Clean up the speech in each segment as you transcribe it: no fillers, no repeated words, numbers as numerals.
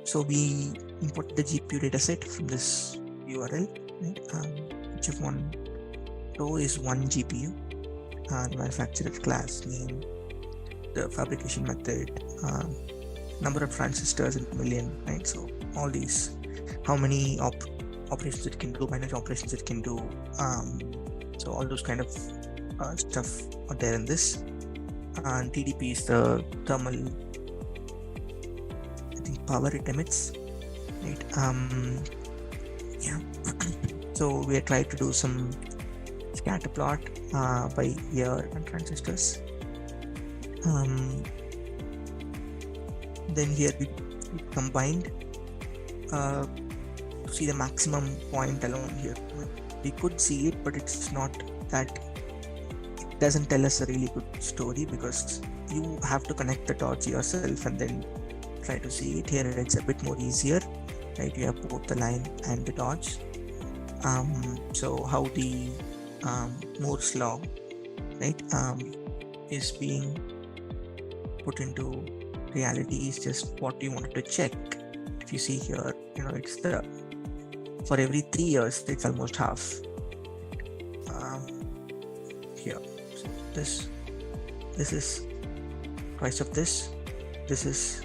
So we import the GPU dataset from this URL. Right? HF1 row is one GPU, manufacturer, class name, the fabrication method, number of transistors in a million, right? So all these, how many operations it can do, binary operations it can do, so all those kind of stuff are there in this. And TDP is the thermal, I think, power it emits, right? Yeah. So we are trying to do some scatter plot by year and transistors. Then here we combined to see the maximum point alone here. We could see it, but it's not that, it doesn't tell us a really good story, because you have to connect the dots yourself and then try to see it. Here it's a bit more easier, right? You have both the line and the dots. So how the Moore's law, right, is being put into reality is just what you wanted to check. If you see here, it's the, for every 3 years it's almost half here. So this is twice of this, this is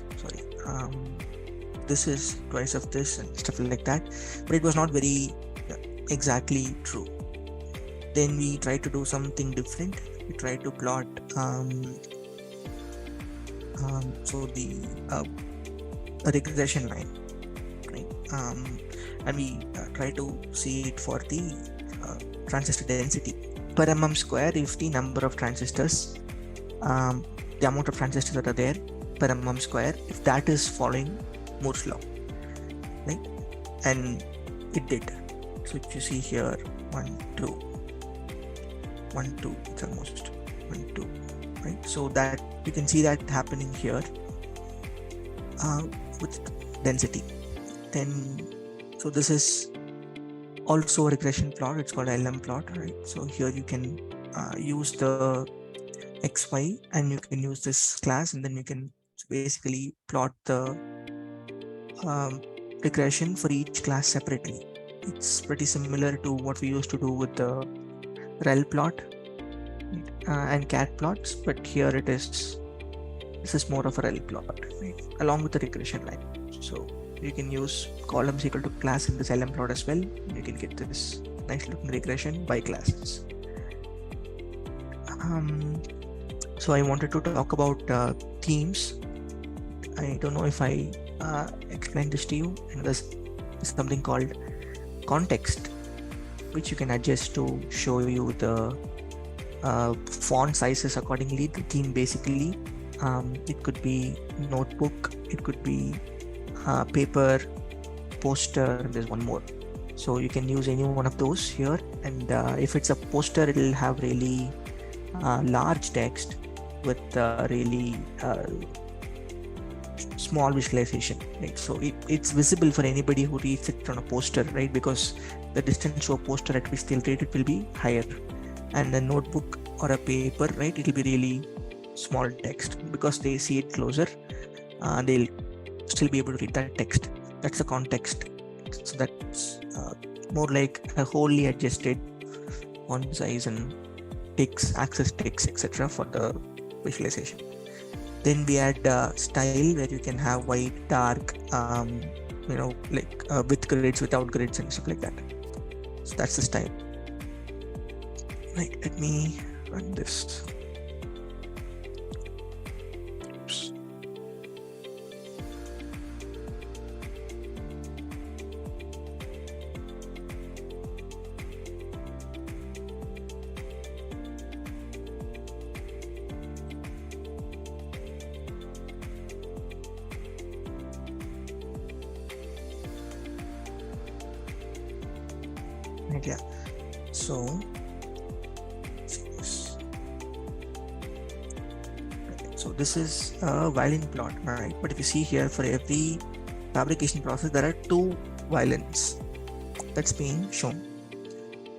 twice of this, and stuff like that, but it was not very exactly true. Then we try to do something different. We try to plot so the a regression line, right? And we try to see it for the transistor density per mm square. If the number of transistors, the amount of transistors that are there per mm square, if that is following Moore's law, right? And it did. So if you see here, 1 2, it's almost 1 2, right? So that you can see that happening here with density. Then so this is also a regression plot. It's called LM plot, right? So here you can use the XY, and you can use this class, and then you can basically plot the regression for each class separately. It's pretty similar to what we used to do with the rel plot and cat plots, but here this is more of a rel plot, right? Along with the regression line. So you can use columns equal to class in this LM plot as well. You can get this nice looking regression by classes. So I wanted to talk about themes. I don't know if I explained this to you. And there's something called context, which you can adjust to show you the font sizes accordingly. The theme basically, it could be notebook, it could be paper, poster, and there's one more. So you can use any one of those here. And if it's a poster, it'll have really large text with really small visualization, right? So it's visible for anybody who reads it on a poster, right? Because the distance to a poster at which they'll read it will be higher. And a notebook or a paper, right, it'll be really small text. Because they see it closer, they'll still be able to read that text. That's the context. So that's more like a wholly adjusted font size and ticks, access ticks, etc. for the visualization. Then we add style, where you can have white, dark, like with grids, without grids, and stuff like that. So that's the style. Right, let me run this. Oops. Right, yeah. So this is a violin plot, right? But if you see here, for every fabrication process, there are 2 violins that's being shown.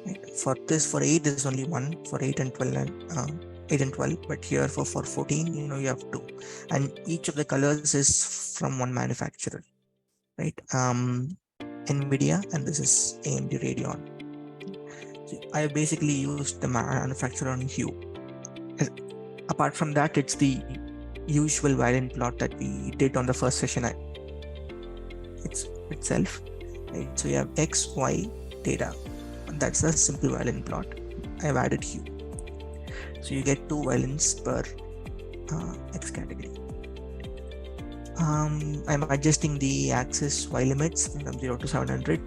Right? For 8, there's only 1 for 8 and 12, and 8 and 12. But here for 14, you have 2, and each of the colors is from one manufacturer. right? NVIDIA, and this is AMD Radeon. So I basically used the manufacturer on hue. Apart from that, it's the usual violin plot that we did on the first session itself, right? So you have X, Y data, and that's a simple violin plot. I've added hue. So you get 2 violins per X category. I'm adjusting the axis Y limits from 0 to 700.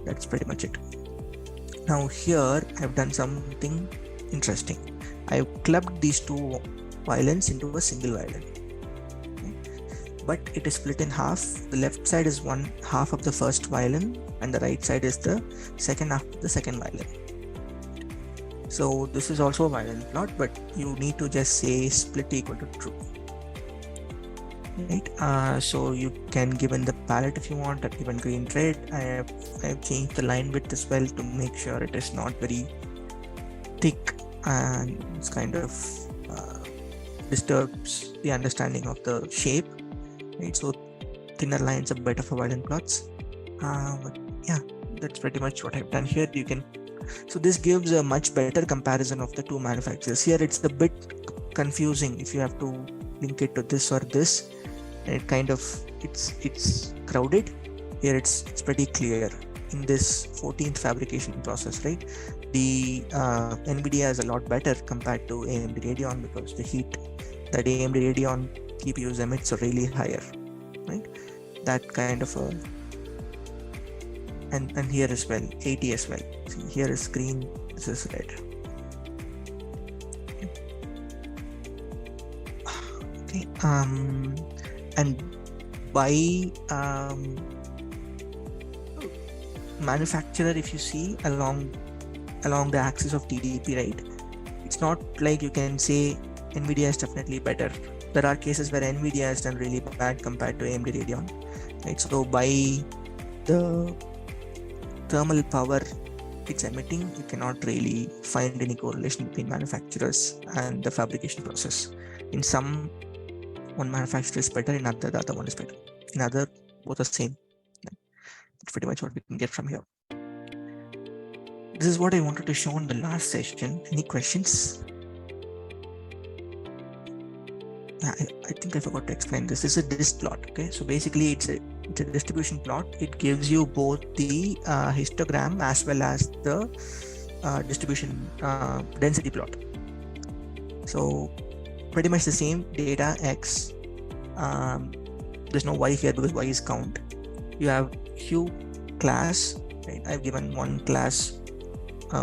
That's pretty much it. Now here I've done something interesting. I've clubbed these 2 violins into a single violin, but it is split in half. The left side is one half of the first violin and the right side is the second half of the second violin. So this is also a violin plot, but you need to just say split equal to true, right? So you can give in the palette if you want. I've given green red. I have changed the line width as well to make sure it is not very thick and it's kind of disturbs the understanding of the shape, right? So thinner lines are better for violin plots. But yeah, that's pretty much what I've done here. You can, so this gives a much better comparison of the 2 manufacturers. Here it's a bit confusing if you have to link it to this or this, and it kind of it's crowded. Here it's pretty clear in this 14th fabrication process, right? The NVIDIA is a lot better compared to AMD Radeon because the heat that AMD Radeon GPUs emits are really higher, right? That kind of a, and here as well, 80 as well. See, here is green, this is red. Okay, and by manufacturer, if you see along the axis of TDP, right, it's not like you can say NVIDIA is definitely better. There are cases where NVIDIA has done really bad compared to AMD Radeon, right? So by the thermal power it's emitting, you cannot really find any correlation between manufacturers and the fabrication process. In some, one manufacturer is better, in other, the other one is better. In other, both are same. That's pretty much what we can get from here. This is what I wanted to show in the last session. Any questions? I think I forgot to explain this. This is a dist plot. Okay, so basically it's a distribution plot. It gives you both the histogram as well as the distribution density plot. So pretty much the same data X. There's no Y here because Y is count. You have hue class, right? I've given one class,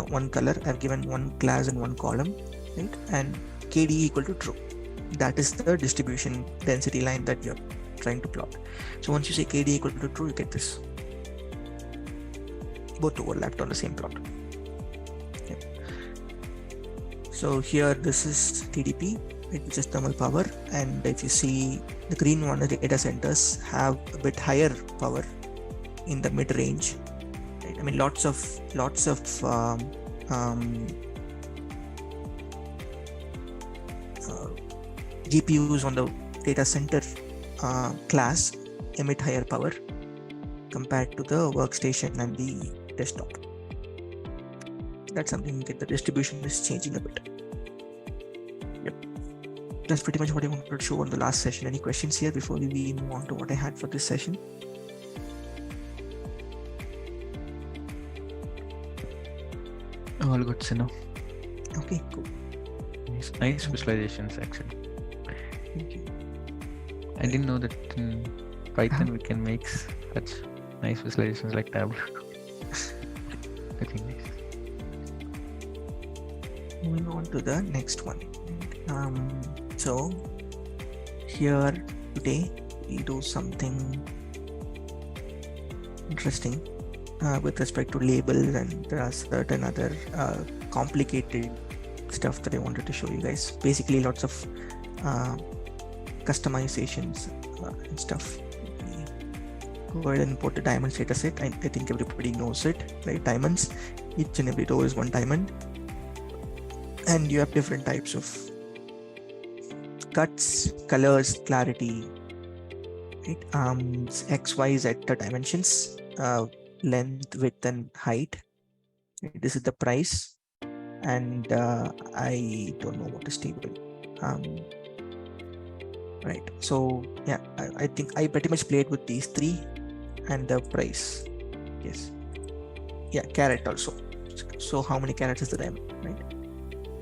one color. I've given one class and one column, right? And KD equal to true. That is the distribution density line that you're trying to plot. So once you say KD equal to true, you get this. Both overlapped on the same plot. Okay. So here this is TDP, right, which is thermal power, and if you see the green one, the data centers have a bit higher power in the mid range. Right? I mean, lots of GPUs on the data center class emit higher power compared to the workstation and the desktop. That's something that the distribution is changing a bit. Yep. That's pretty much what I wanted to show on the last session. Any questions here before we move on to what I had for this session? All good, Sino. Okay, cool. Nice visualizations actually. Thank you. I didn't know that in Python we can make such nice visualizations like tableau. Looking nice. Moving on to the next one. So here today we do something interesting with respect to labels, and there are certain other complicated stuff that I wanted to show you guys. Basically lots of customizations and stuff. Go ahead and import the diamonds data set. I think everybody knows it, right? Diamonds, each and every row is one diamond, and you have different types of cuts, colors, clarity, right? X, Y, Z the dimensions, length, width, and height. This is the price, and I don't know what is table. Right. So yeah, I think I pretty much played with these three, and the price. Yes. Yeah, carat also. So how many carats is the diamond, right?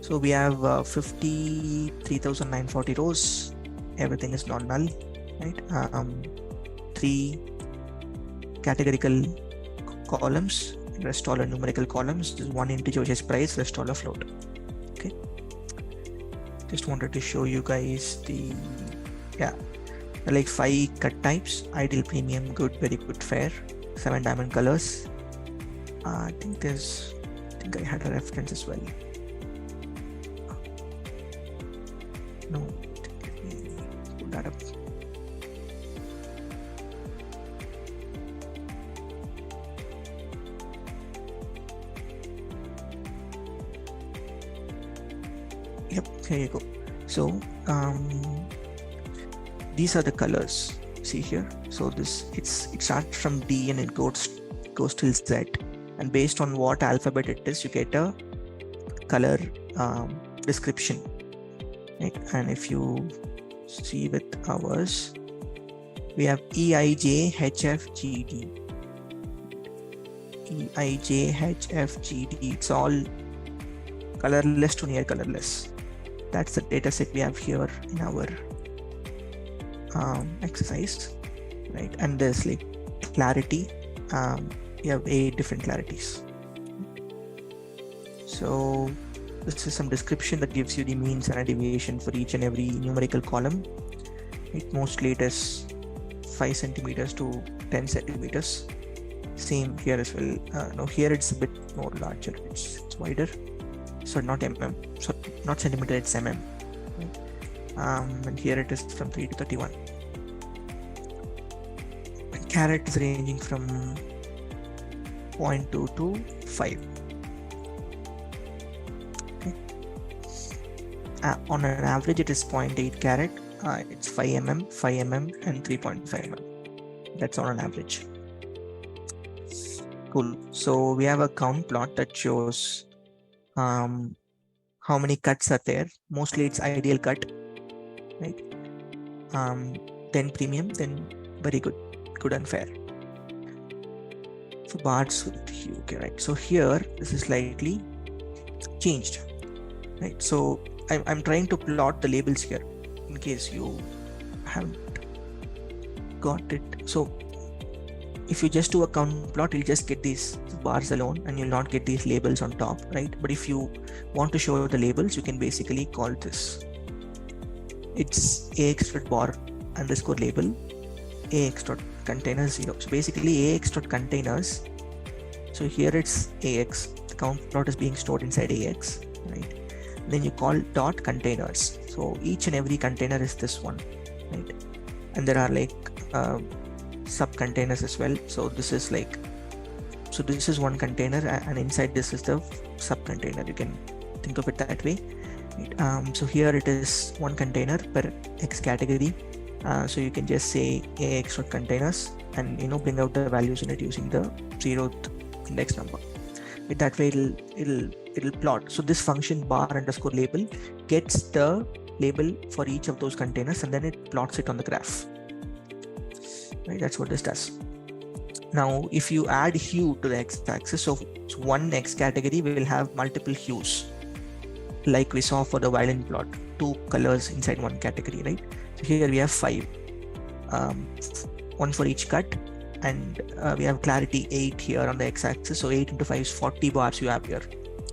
So we have 53,940 rows. Everything is non-null, right? Three categorical columns, rest all are numerical columns. There's one integer which is price, rest all are float. Okay. Just wanted to show you guys the, yeah, like 5 cut types: ideal, premium, good, very good, fair. 7 diamond colors. I think I had a reference as well. No, let me pull that up. Yep, here you go. So these are the colors. See here. So it starts from D and it goes till Z, and based on what alphabet it is, you get a color description, right? And if you see with ours, we have E, I, J, H, F, G, D. E, I, J, H, F, G, D. It's all colorless to near colorless. That's the data set we have here in our exercise, right? And there's like clarity. You have 8 different clarities. So this is some description that gives you the mean standard deviation for each and every numerical column. Mostly it is 5 centimeters to 10 centimeters. Same here as well. No, here it's a bit more larger. It's wider. So not mm. So not centimeter, it's mm. Right? And here it is from 3 to 31. And carat is ranging from 0.2 to 5. Okay. On an average, it is 0.8 carat. It's 5 mm, 5 mm, and 3.5 mm. That's on an average. Cool. So we have a count plot that shows how many cuts are there. Mostly it's ideal cut, right? Then premium, then very good, good and fair. So bars with hue, okay, right? So here this is slightly changed, right? So I'm trying to plot the labels here in case you haven't got it. So if you just do a count plot, you'll just get these bars alone and you'll not get these labels on top, right? But if you want to show the labels, you can basically call this. It's ax dot bar underscore label, ax dot container 0. So basically ax dot containers. So here it's ax. The count plot is being stored inside ax, right? Then you call dot containers. So each and every container is this one, right? And there are like sub containers as well. So this is like, so this is one container and inside this is the sub container. You can think of it that way. Right? So here it is one container per X category. So you can just say ax dot containers and bring out the values in it using the 0th index number. With that way it'll plot. So this function bar underscore label gets the label for each of those containers and then it plots it on the graph. Right, that's what this does. Now, if you add hue to the x-axis, so one X category will have multiple hues, like we saw for the violin plot, 2 colors inside one category, right? So here we have 5, one for each cut, and we have clarity 8 here on the x-axis. So 8 into 5 is 40 bars you have here,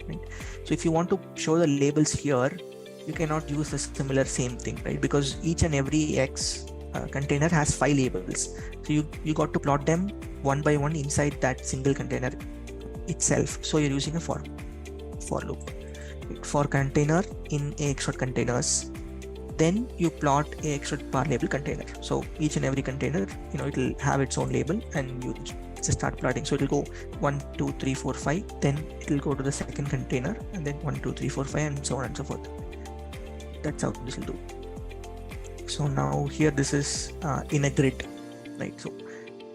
right? So if you want to show the labels here, you cannot use the similar same thing, right? Because each and every X container has 5 labels. So you got to plot them one by one inside that single container itself. So you're using a for loop. For container in ax dot containers, then you plot ax dot bar label container. So each and every container, it'll have its own label and you just start plotting. So it'll go 1, 2, 3, 4, 5. Then it'll go to the second container and then 1, 2, 3, 4, 5 and so on and so forth. That's how this will do. So now here this is in a grid. right? So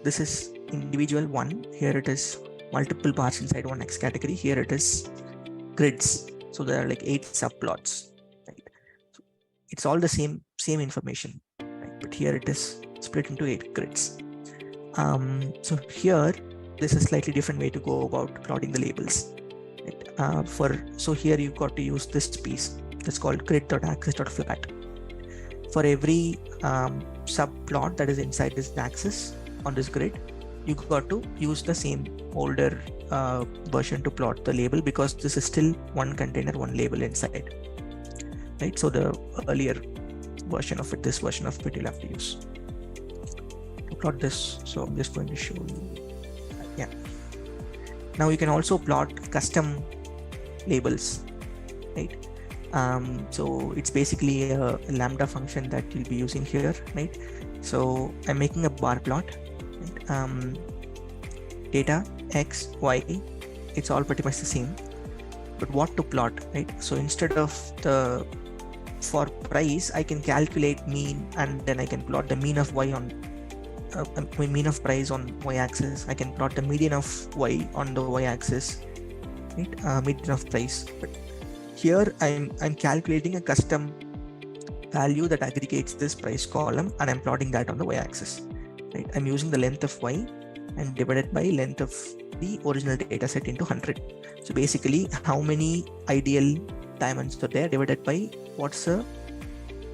this is individual one. Here it is multiple bars inside one X category. Here it is grids. So there are like 8 subplots, right? So it's all the same information, right? But here it is split into 8 grids. So here, this is slightly different way to go about plotting the labels. Right? So here you've got to use this piece that's called grid.axis.flat. For every subplot that is inside this axis on this grid, you got to use the same older version to plot the label, because this is still one container, one label inside, right? So the earlier version of it, this version of it, you'll have to use to plot this. So I'm just going to show you. Yeah. Now you can also plot custom labels, right? So it's basically a lambda function that you'll be using here, right? So I'm making a bar plot, right? Data X, Y, it's all pretty much the same, but what to plot, right? So instead of for price, I can calculate mean, and then I can plot the mean of Y on mean of price on Y axis. I can plot the median of Y on the Y axis, right? Median of price. But here I'm calculating a custom value that aggregates this price column, and I'm plotting that on the Y axis, right? I'm using the length of Y and divided by length of the original data set into 100. So basically, how many ideal diamonds are there divided by what's the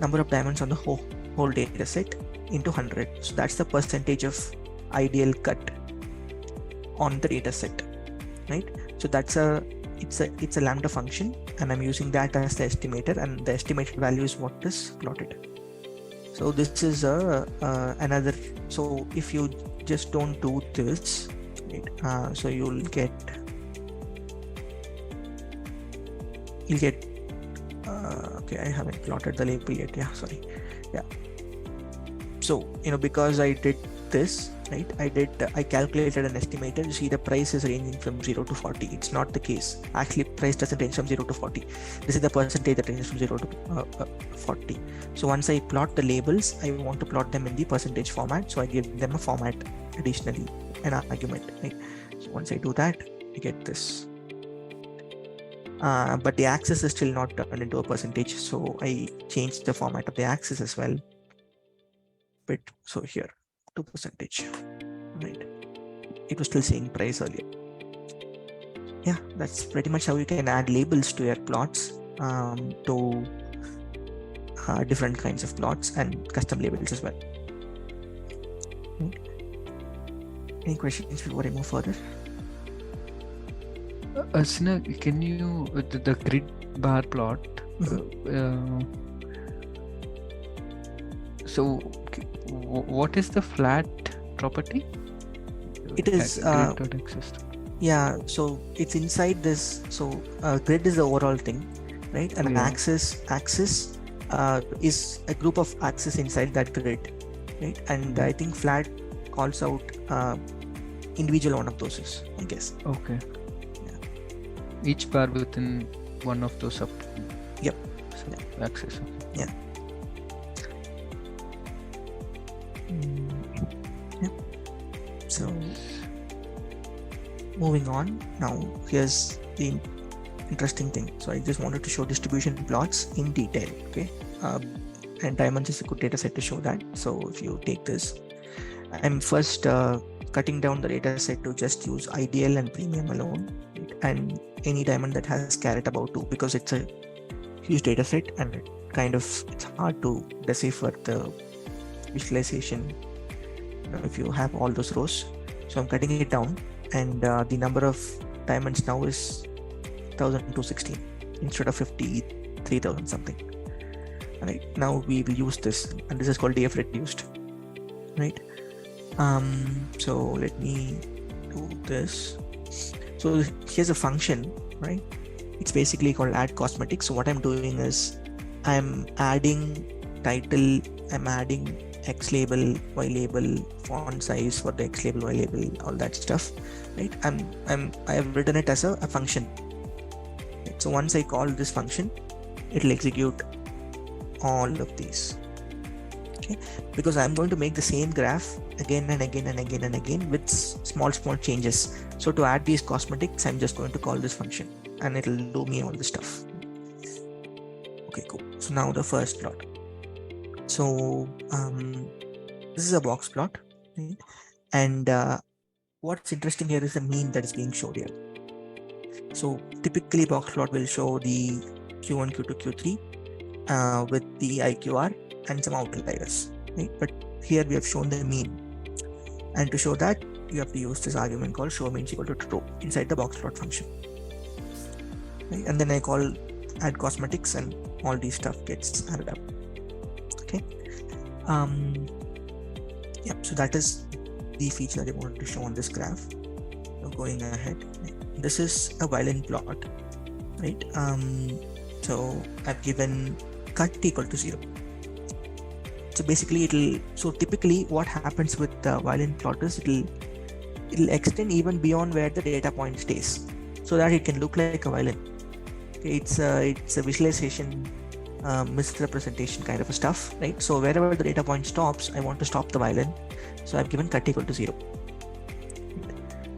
number of diamonds on the whole data set into 100. So that's the percentage of ideal cut on the data set, right? So that's it's a lambda function, and I'm using that as the estimator, and the estimated value is what is plotted. So this is another. So if you just don't do this, right, so you'll get okay, I haven't plotted the label yet. Yeah, sorry. Yeah. So because I did this, right, I calculated an estimator. You see the price is ranging from 0 to 40. It's not the case. Actually, price doesn't range from 0 to 40. This is the percentage that ranges from 0 to 40. So once I plot the labels, I want to plot them in the percentage format. So I give them a format additionally, an argument, right? So once I do that, I get this. But the axis is still not turned into a percentage. So I changed the format of the axis as well. But so here, to percentage, right? It was still saying price earlier. Yeah, that's pretty much how you can add labels to your plots, to different kinds of plots and custom labels as well. Right. Any questions before I move further? Asna, can you the grid bar plot? So what is the flat property? It is yeah, so it's inside this. So grid is the overall thing, right? And an axis is a group of axes inside that grid, right? And I think flat calls out individual one of those, I guess. Okay. Yeah. Each bar within one of those up. Yep. Axis. Yeah. Yeah. So moving on now, here's the interesting thing. So I just wanted to show distribution plots in detail. Okay, and diamonds is a good data set to show that. So if you take this, I'm first cutting down the data set to just use ideal and premium alone, right? And any diamond that has caret above 2, because it's a huge data set and it's hard to decipher the visualization if you have all those rows. So I'm cutting it down, and the number of diamonds now is 1216 instead of 53,000 something. Right, now we will use this, and this is called df reduced, right? So let me do this. So here's a function, right? It's basically called add cosmetics. So what I'm doing is I'm adding title, I'm adding X label, Y label, font size for the X label, Y label, all that stuff, right? I have written it as a function. Right? So once I call this function, it'll execute all of these. Okay, because I'm going to make the same graph again and again and again and again with small changes. So to add these cosmetics, I'm just going to call this function and it'll do me all the stuff. Okay, cool. So now the first plot. So this is a box plot, right? And what's interesting here is the mean that is being showed here. So typically box plot will show the Q1, Q2, Q3 with the IQR and some outliers, right? But here we have shown the mean, and to show that you have to use this argument called show means equal to true inside the box plot function, right? And then I call add cosmetics and all these stuff gets added up. Okay, yeah, so that is the feature that I wanted to show on this graph. So going ahead, this is a violin plot, right? So I've given cut equal to 0. So basically so typically what happens with the violin plot is it'll extend even beyond where the data point stays, so that it can look like a violin. Okay, it's a visualization misrepresentation kind of a stuff, right? So wherever the data point stops, I want to stop the violin, so I've given cut equal to 0.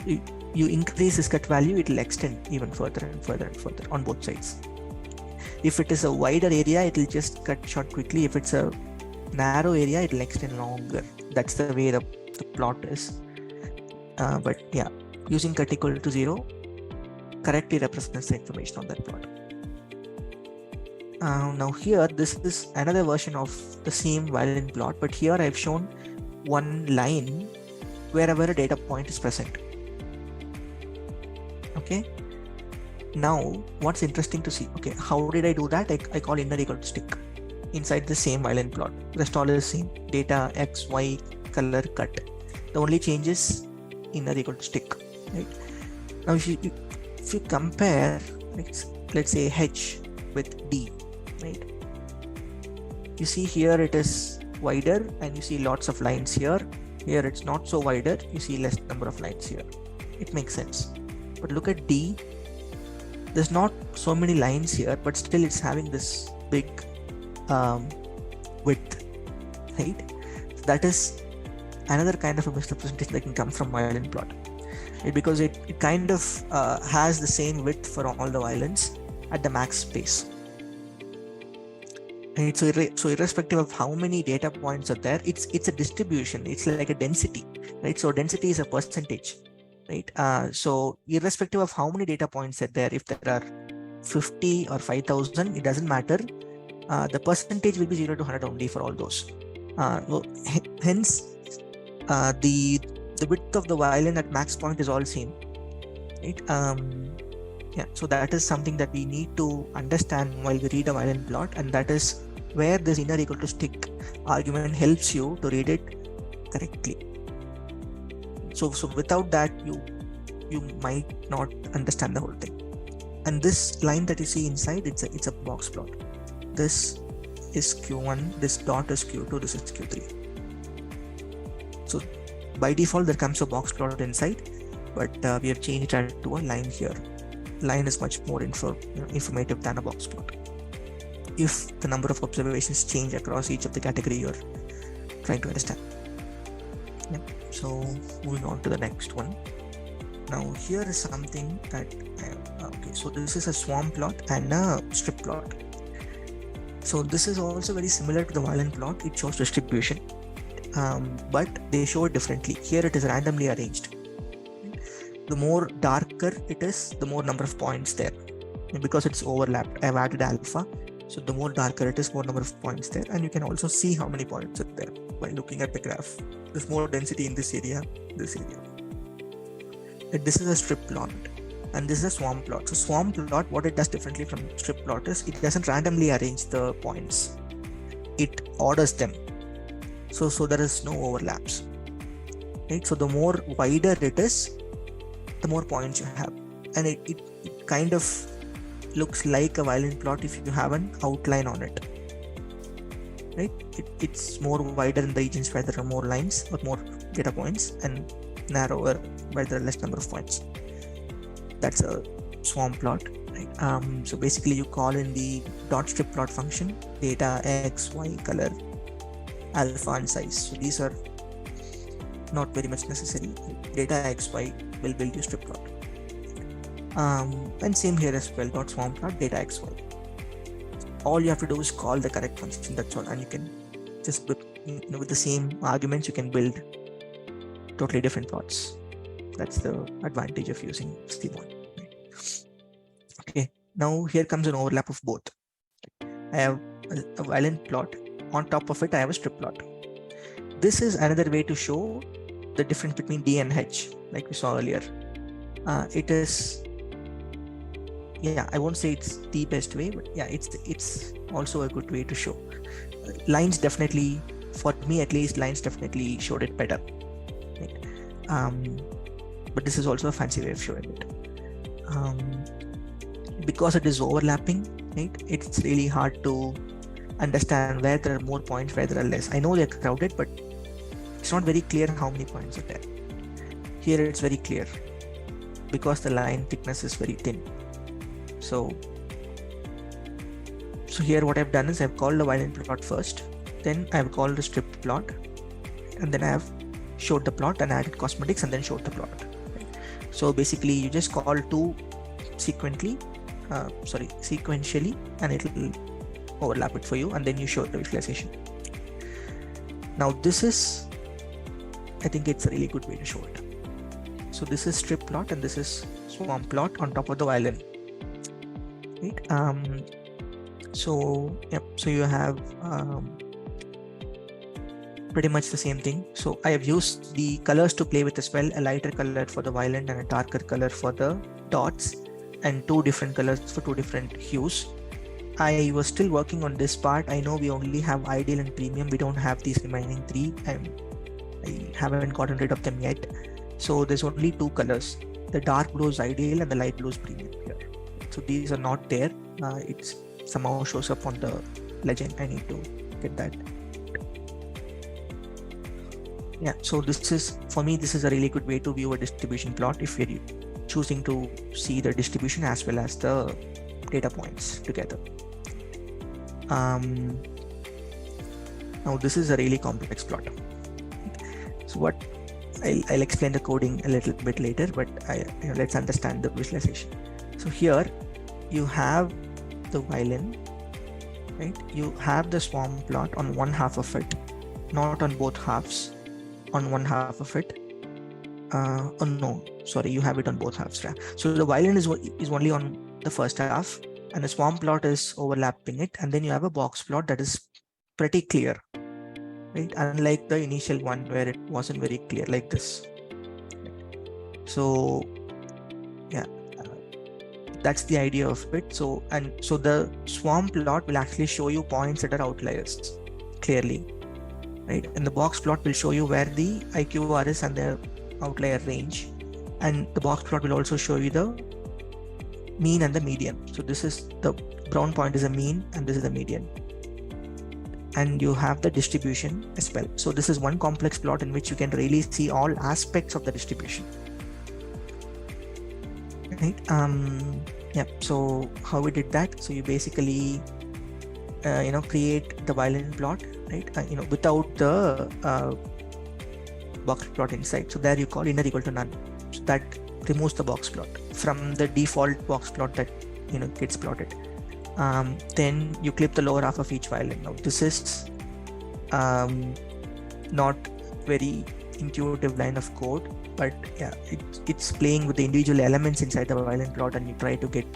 You increase this cut value, it will extend even further and further and further on both sides. If it is a wider area, it will just cut short quickly. If it's a narrow area, it will extend longer. That's the way the plot is. But yeah, using cut equal to 0 correctly represents the information on that plot. Now here, this is another version of the same violin plot, but here I've shown one line wherever a data point is present. Okay, now what's interesting to see, okay, how did I do that? I call inner equal to stick inside the same violin plot. Rest all is same, data, X, Y, color, cut. The only change is inner equal to stick, right? Now if you compare, let's say H with D, right? You see here it is wider and you see lots of lines here. Here it's not so wider, you see less number of lines here. It makes sense. But look at D, there's not so many lines here, but still it's having this big width, right? So that is another kind of a misrepresentation that can come from violin plot, right? Because it kind of has the same width for all the violins at the max space. Right? So irrespective of how many data points are there, it's a distribution. It's like a density, right? So density is a percentage, right? So irrespective of how many data points are there, if there are 50 or 5,000, it doesn't matter. The percentage will be 0 to 100 only for all those. Hence, the width of the violin at max point is all same, right? Yeah, so that is something that we need to understand while we read a violin plot, and that is where this inner equal to stick argument helps you to read it correctly. So without that, you might not understand the whole thing. And this line that you see inside, it's a box plot. This is Q1, this dot is Q2, this is Q3. So by default, there comes a box plot inside, but we have changed that to a line here. Line is much more informative than a box plot, if the number of observations change across each of the category you're trying to understand. Yeah. So moving on to the next one. Now here is something that okay, so this is a swarm plot and a strip plot. So this is also very similar to the violin plot. It shows distribution, but they show it differently. Here it is randomly arranged. The more darker it is, the more number of points there, and because it's overlapped, I've added alpha. So the more darker it is, more number of points there, and you can also see how many points are there by looking at the graph. There's more density in this area, this area. And this is a strip plot, and this is a swarm plot. So swarm plot, what it does differently from strip plot is it doesn't randomly arrange the points, it orders them. So there is no overlaps, right? So the more wider it is, the more points you have, and it kind of looks like a violin plot if you have an outline on it, right? It's more wider in the regions where there are more lines or more data points, and narrower where there are less number of points. That's a swarm plot, right? So basically you call in the dot strip plot function, data, X, Y, color, alpha and size. So these are not very much necessary. Data XY will build you strip plot. And same here as well, dot swarm plot data XY. All you have to do is call the correct function, that's all, and you can just with the same arguments you can build totally different plots. That's the advantage of using Seaborn. Okay, now here comes an overlap of both. I have a violent plot. On top of it, I have a strip plot. This is another way to show the difference between D and H, like we saw earlier. It is, yeah, I won't say it's the best way, but yeah, it's also a good way to show. Lines definitely, for me at least, lines definitely showed it better. Right? But this is also a fancy way of showing it. Because it is overlapping, right? It's really hard to understand where there are more points, where there are less. I know they're crowded, but it's not very clear how many points are there. Here it's very clear because the line thickness is very thin. So here what I've done is I've called the violent plot first, then I've called the strip plot, and then I have showed the plot and added cosmetics and then showed the plot. So basically you just call two sequentially, and it'll overlap it for you, and then you show the visualization. Now this is, I think it's a really good way to show it. So this is strip plot and this is swarm plot on top of the violin. Right? So you have pretty much the same thing. So I have used the colors to play with as well, a lighter color for the violin and a darker color for the dots, and two different colors for two different hues. I was still working on this part. I know we only have ideal and premium. We don't have these remaining three. I haven't gotten rid of them yet. So there's only two colors. The dark blue is ideal and the light blue is premium here. So these are not there. It somehow shows up on the legend. I need to get that. Yeah, so this is, for me, this is a really good way to view a distribution plot if you're choosing to see the distribution as well as the data points together. Now this is a really complex plot. So what I'll explain the coding a little bit later, but let's understand the visualization. So here you have the violin, right? You have the swarm plot on one half of it, not on both halves. On one half of it. Oh no, sorry, you have it on both halves. Right? So the violin is only on the first half, and the swarm plot is overlapping it, and then you have a box plot that is pretty clear, right? Unlike the initial one where it wasn't very clear like this. So yeah, that's the idea of it. So the swarm plot will actually show you points that are outliers clearly, right? And the box plot will show you where the IQR is and their outlier range, and the box plot will also show you the mean and the median. So this is the brown point is a mean and this is the median, and you have the distribution as well. So this is one complex plot in which you can really see all aspects of the distribution, right? Yeah, so how we did that, so you basically create the violin plot, right? Without the box plot inside. So there you call inner equal to none. So that removes the box plot from the default box plot that gets plotted. Then you clip the lower half of each violin. Now this is not very intuitive line of code, but yeah, it's playing with the individual elements inside the violin plot, and you try to get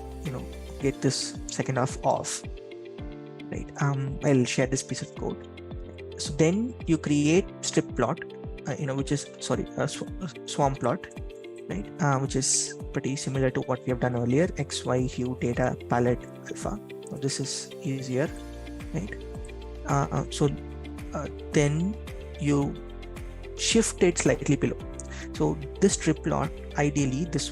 this second half off, right? I'll share this piece of code. So then you create strip plot, which is swarm plot, right? Which is pretty similar to what we have done earlier, XY, hue, data, palette, alpha. Now this is easier, right? Then you shift it slightly below. So this strip plot, ideally this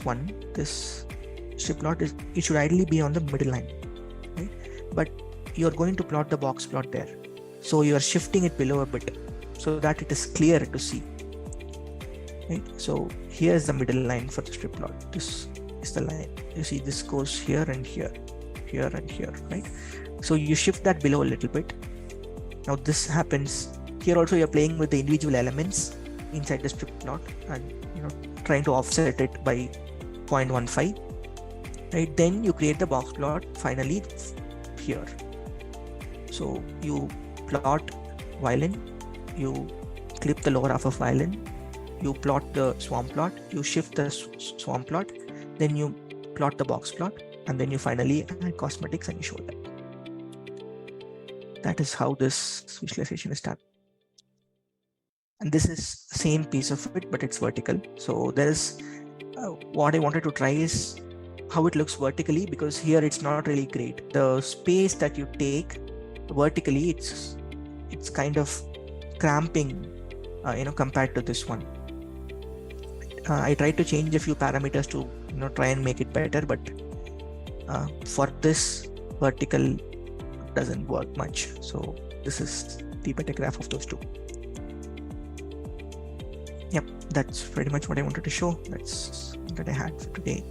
strip plot it should ideally be on the middle line, right? But you're going to plot the box plot there. So you are shifting it below a bit so that it is clear to see, right? So here's the middle line for the strip plot. This is the line. You see this goes here and here, here and here, right? So you shift that below a little bit. Now this happens Here also you're playing with the individual elements inside the strip plot and trying to offset it by 0.15. Right, then you create the box plot finally here. So you plot violin, you clip the lower half of violin, you plot the swarm plot, you shift the swarm plot, then you plot the box plot, and then you finally add cosmetics and you show that. That is how this visualization is done. And this is same piece of it, but it's vertical. So there is what I wanted to try is how it looks vertically, because here it's not really great. The space that you take vertically, it's kind of cramping, compared to this one. I tried to change a few parameters to try and make it better, but for this vertical doesn't work much. So this is the better graph of those two. Yep, that's pretty much what I wanted to show. That's that I had for today.